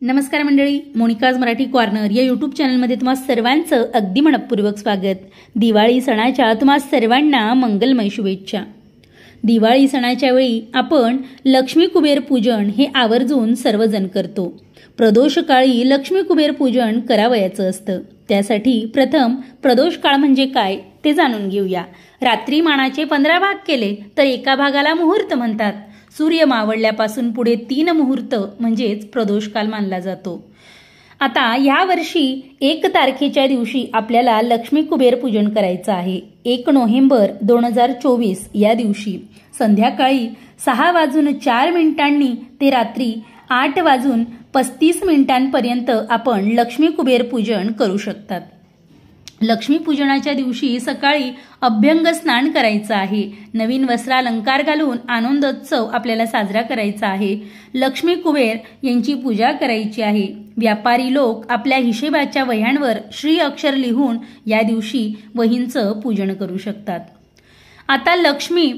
नमस्कार मंडळी, Monika's Marathi corner या यूट्यूब चॅनलमध्ये तुम्हा सर्वांचं अगदी मनपूर्वक स्वागत। दिवाळी सणाच्या तुम्हा सर्वांना मंगलमय शुभेच्छा। दिवाळी सणाच्या वेळी आपण लक्ष्मी कुबेर पूजन हे आवर्जून सर्वजण करतो। प्रदोष काळी लक्ष्मी कुबेर पूजन करावयाचं असतं। त्यासाठी प्रथम प्रदोष काळ म्हणजे काय ते जाणून घेऊया। रात्री मानाचे 15 भाग केले तर एका भागाला मुहूर्त म्हणतात। सूर्य मावळल्यापासून पुढे 3 मुहूर्त म्हणजेच प्रदोष काल मानला जातो। आता या वर्षी 1 तारखेच्या दिवशी आपल्याला लक्ष्मी कुबेर पूजन करायचं आहे। 1 नोव्हेंबर 2024 या दिवशी संध्याकाळी 6:04 ते रात्री 8:35 आपण लक्ष्मी कुबेर पूजन करू शकतात। लक्ष्मी पूजनाच्या दिवशी सकाळी अभ्यंग स्नान करायचं आहे। नवीन वस्त्रालंकार घालून आनंदोत्सव आपल्याला साजरा करायचा आहे। लक्ष्मी कुबेर यांची पूजा करायची आहे। व्यापारी लोक आपल्या हिशेबाच्या वह्यांवर श्री अक्षर लिहून या दिवशी वहींचं पूजन करू शकतात। आता लक्ष्मी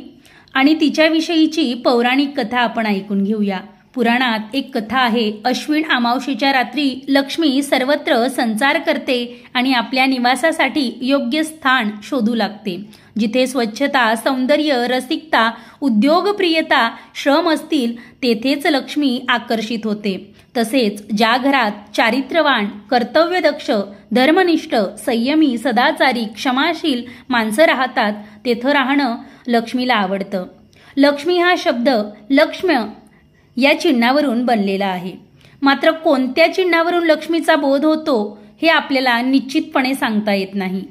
आणि तिच्याविषयीची पौराणिक कथा आपण ऐकून घेऊया। पुराणात एक कथा आहे। अश्विन अमावस्येच्या रात्री लक्ष्मी सर्वत्र संचार करते आणि आपल्या निवासासाठी योग्य स्थान शोधू लागते। जिथे स्वच्छता, सौंदर्य, रसिकता, उद्योगप्रियता, श्रम असतील तेथेच लक्ष्मी आकर्षित होते। तसेच ज्या घरात चारित्र्यवान, कर्तव्यदक्ष, धर्मनिष्ठ, संयमी, सदाचारी, क्षमाशील माणसं राहतात तेथे राहणं लक्ष्मीला आवडतं। लक्ष्मी हा शब्द लक्ष्म्य या चिन्हावरून बनलेला आहे। मात्र कोणत्या चिन्हावरून लक्ष्मीचा बोध होतो हे आपल्याला निश्चितपणे सांगता येत नाही।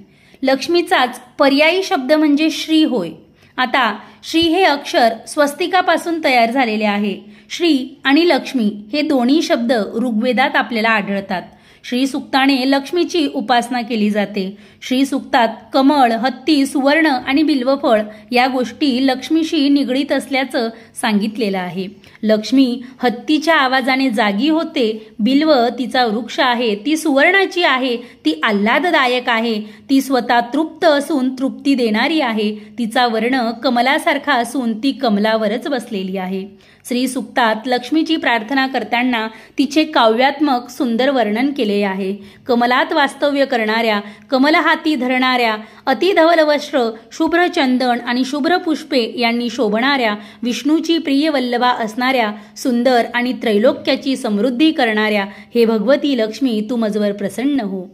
लक्ष्मीचाच पर्यायी शब्द म्हणजे श्री होय। आता श्री हे अक्षर स्वस्तिकापासून तयार झालेले आहे। श्री आणि लक्ष्मी हे दोन्ही शब्द ऋग्वेदात आपल्याला आढळतात। श्री सुक्ताने लक्ष्मीची उपासना केली जाते। श्री सुक्तात कमळ, हत्ती, सुवर्ण आणि बिल्वफळ या गोष्टी लक्ष्मीशी निगडीत असल्याचं सांगितलेलं आहे। लक्ष्मी हत्तीच्या आवाजाने जागी होते। बिल्व तिचा वृक्ष आहे, ती सुवर्णाची आहे, ती आल्हाददायक आहे, ती स्वतः तृप्त असून तृप्ती देणारी आहे, तिचा वर्ण कमलासारखा असून ती कमलावरच बसलेली आहे। श्री सुक्तात लक्ष्मीची प्रार्थना करताना तिचे काव्यात्मक सुंदर वर्णन केले आहे। कमलात वास्तव्य करणाऱ्या, कमल हाती धरणाऱ्या, अतिधवल वस्त्र, शुभ्र चंदन आणि शुभ्र पुष्पे यांनी शोभणाऱ्या, विष्णूची प्रिय वल्लभा असणाऱ्या, सुंदर आणि त्रैलोक्याची समृद्धी करणाऱ्या, हे भगवती लक्ष्मी तू मजवर प्रसन्न हो।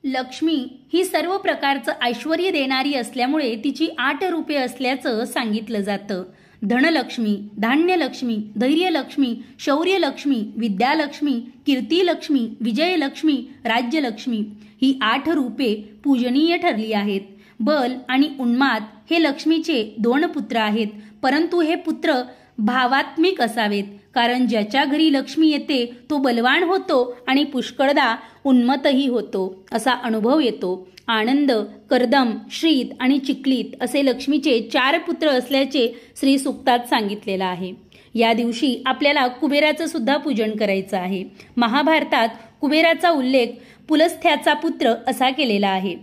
लक्ष्मी ही सर्व प्रकारचं ऐश्वर्य देणारी असल्यामुळे तिची 8 रूपे असल्याचं सांगितलं जातं। धनलक्ष्मी, धान्यलक्ष्मी, धैर्यलक्ष्मी, शौर्यलक्ष्मी, विद्यालक्ष्मी, कीर्तिलक्ष्मी, विजयलक्ष्मी, राज्यलक्ष्मी ही 8 रूपे पूजनीय ठरली आहेत। बल आणि उन्माद हे लक्ष्मीचे 2 पुत्र आहेत, परंतु हे पुत्र भावात्मिक असावेत, कारण ज्याच्या घरी लक्ष्मी येते तो बलवान होतो आणि पुष्कळदा उन्मतही होतो असा अनुभव येतो। आनंद, कर्दम, श्रीत आणि चिकलीत असे लक्ष्मीचे 4 पुत्र असल्याचे श्री सुक्तात सांगितलेलं आहे। या दिवशी आपल्याला कुबेराचं सुद्धा पूजन करायचं आहे। महाभारतात कुबेराचा उल्लेख पुलस्त्याचा पुत्र असा केलेला आहे।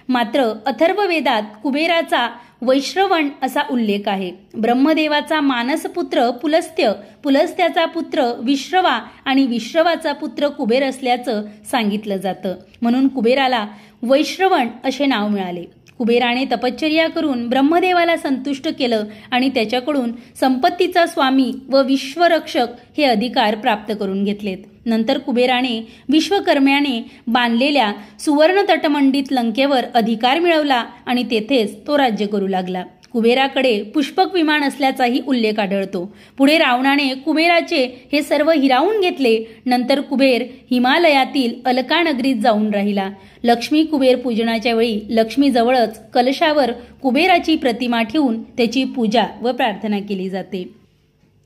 मात्र अथर्ववेदात कुबेराचा वैश्रवण असा उल्लेख आहे। ब्रह्मदेवाचा मानसपुत्र पुलस्त्य, पुलस्त्याचा पुत्र विश्रवा आणि विश्रवाचा पुत्र कुबेर असल्याचं सांगितलं जातं। म्हणून कुबेराला वैश्रवण असे नाव मिळाले। कुबेराने तपश्चर्या करून ब्रह्मदेवाला संतुष्ट केलं आणि त्याच्याकडून संपत्तीचा स्वामी व विश्वरक्षक हे अधिकार प्राप्त करून घेतलेत। नंतर कुबेराने विश्वकर्म्याने बांधलेल्या सुवर्ण तटमंडित लंकेवर अधिकार मिळवला आणि तेथेच तो राज्य करू लागला। कुबेराकडे पुष्पक विमान असल्याचाही उल्लेख आढळतो। पुढे रावणाने कुबेराचे हे सर्व हिरावून घेतले। नंतर कुबेर हिमालयातील अलका नगरीत जाऊन राहिला। लक्ष्मी कुबेर पूजनाच्या वेळी लक्ष्मीजवळच कलशावर कुबेराची प्रतिमा ठेवून त्याची पूजा व प्रार्थना केली जाते।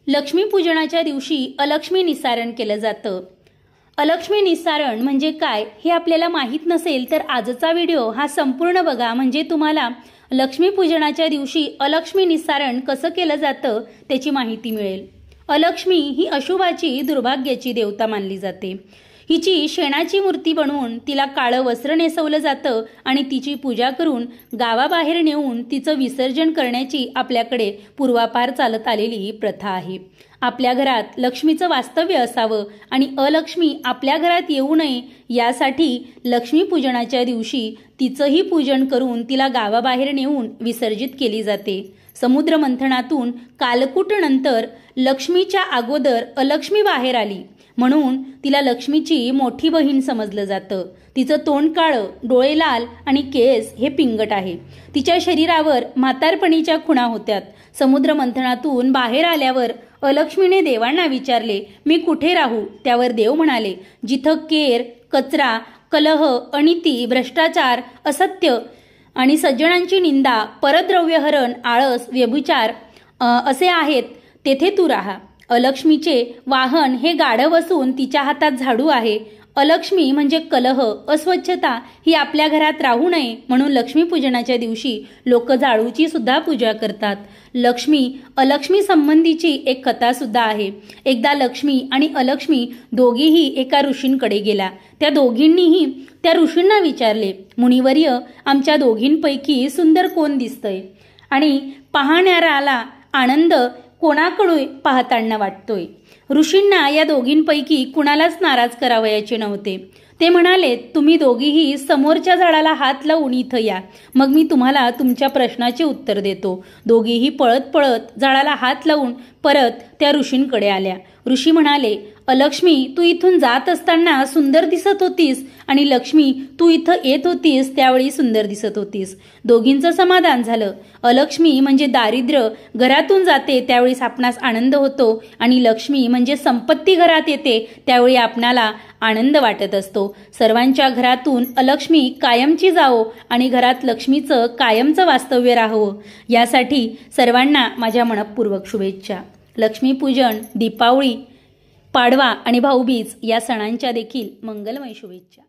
लक्ष्मी पूजनाच्या दिवशी अलक्ष्मी निस्सारण केलं जातं। अलक्ष्मी निस्सारण म्हणजे काय हे आपल्याला माहीत नसेल तर आजचा व्हिडिओ हा संपूर्ण बघा, म्हणजे तुम्हाला लक्ष्मी पूजनाच्या दिवशी अलक्ष्मी निस्सारण कसं केलं जातं त्याची माहिती मिळेल। अलक्ष्मी ही अशुभाची, दुर्भाग्याची देवता मानली जाते। हिची शेणाची मूर्ती बनवून तिला काळं वस्त्र नेसवलं जातं आणि तिची पूजा करून गावाबाहेर नेऊन तिचं विसर्जन करण्याची आपल्याकडे पूर्वापार चालत आलेली प्रथा आहे। आपल्या घरात लक्ष्मीचं वास्तव्य असावं आणि अलक्ष्मी आपल्या घरात येऊ नये यासाठी लक्ष्मीपूजनाच्या दिवशी तिचंही पूजन करून तिला गावाबाहेर नेऊन विसर्जित केली जाते। समुद्र मंथनातून कालकूट नंतर लक्ष्मीच्या अगोदर अलक्ष्मी बाहेर आली म्हणून तिला लक्ष्मीची मोठी बहीण समजलं जातं। तिचं तोंड काळं, डोळे लाल आणि केस हे पिंगट आहे। तिच्या शरीरावर म्हातारपणीच्या खुणा होत्यात। समुद्र मंथनातून बाहेर आल्यावर अलक्ष्मीने देवांना विचारले, मी कुठे राहू? त्यावर देव म्हणाले, जिथं केर, कचरा, कलह, अनिती, भ्रष्टाचार, असत्य आणि सज्जनांची निंदा, परद्रव्यहरण, आळस, व्यभिचार असे आहेत तेथे तू राहा। अलक्ष्मीचे वाहन हे गाढव असून तिच्या हातात झाडू आहे। अलक्ष्मी म्हणजे कलह, अस्वच्छता ही आपल्या घरात राहू नये म्हणून लक्ष्मीपूजनाच्या दिवशी लोक झाडूची सुद्धा पूजा करतात। अलक्ष्मी संबंधीची एक कथा सुद्धा आहे। एकदा लक्ष्मी आणि अलक्ष्मी दोघीही एका ऋषींकडे गेल्या। त्या दोघींनीही त्या ऋषींना विचारले, मुनिवर्य, आमच्या दोघींपैकी सुंदर कोण दिसतंय आणि पाहणाऱ्याला आनंद कोणाकडे पाहताना वाटतोय? ऋषींना या दोघींपैकी कुणालाच नाराज करावयाचे नव्हते। ते म्हणाले, तुम्ही दोघीही समोरच्या झाडाला हात लावून इथं या, मग मी तुम्हाला तुमच्या प्रश्नाचे उत्तर देतो। दोघीही पळत पळत झाडाला हात लावून परत त्या ऋषींकडे आल्या। ऋषी म्हणाले, अलक्ष्मी, तू इथून जात असताना सुंदर दिसत होतीस आणि लक्ष्मी, तू इथं येत होतीस त्यावेळी सुंदर दिसत होतीस। दोघींचं समाधान झालं। अलक्ष्मी म्हणजे दारिद्र्य घरातून जाते त्यावेळी आपणास आनंद होतो आणि लक्ष्मी म्हणजे संपत्ती घरात येते त्यावेळी आपणाला आनंद वाटत असतो। सर्वांच्या घरातून अलक्ष्मी कायमची जावो आणि घरात लक्ष्मीचं कायमचं वास्तव्य राहावं यासाठी सर्वांना माझ्या मनपूर्वक शुभेच्छा। लक्ष्मीपूजन, दीपावली, पाडवा आणि भाऊबीज या सणांच्या देखील मंगलमय शुभेच्छा।